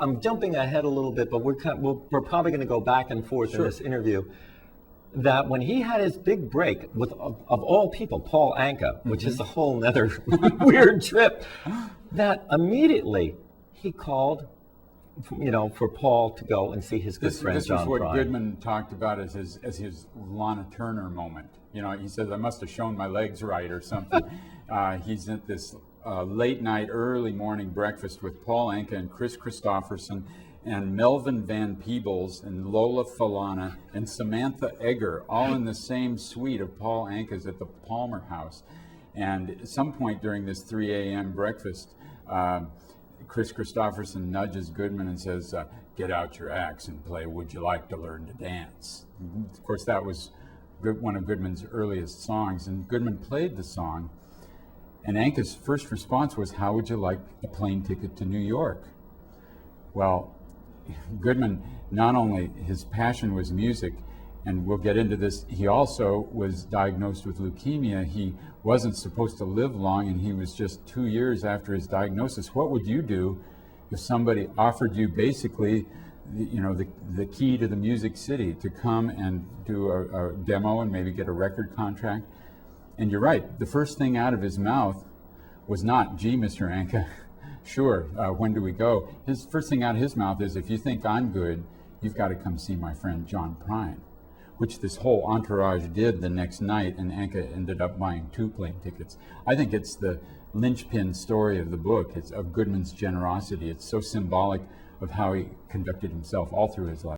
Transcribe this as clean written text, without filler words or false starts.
I'm jumping ahead a little bit, but we're probably going to go back and forth in this interview. That when he had his big break with, of all people, Paul Anka, which is a whole nother weird trip, that immediately he called, for Paul to go and see his good friend John Prine. This was what Goodman talked about as his Lana Turner moment. He says, I must have shown my legs right or something. He's at this late night, early morning breakfast with Paul Anka and Chris Christopherson and Melvin Van Peebles and Lola Falana and Samantha Egger, all in the same suite of Paul Anka's at the Palmer House. And at some point during this 3 a.m. breakfast, Chris Christopherson nudges Goodman and says, get out your axe and play Would You Like to Learn to Dance? Of course, that was one of Goodman's earliest songs, and Goodman played the song, and Anka's first response was, how would you like a plane ticket to New York? Well, Goodman, not only his passion was music, and we'll get into this, he also was diagnosed with leukemia. He wasn't supposed to live long, and he was just 2 years after his diagnosis. What would you do if somebody offered you basically, the key to the Music City to come and do a demo and maybe get a record contract? And you're right, the first thing out of his mouth was not, gee, Mr. Anka, sure, when do we go? His first thing out of his mouth is, if you think I'm good, you've got to come see my friend John Prine, which this whole entourage did the next night, and Anka ended up buying 2 plane tickets. I think it's the linchpin story of the book. It's of Goodman's generosity. It's so symbolic of how he conducted himself all through his life.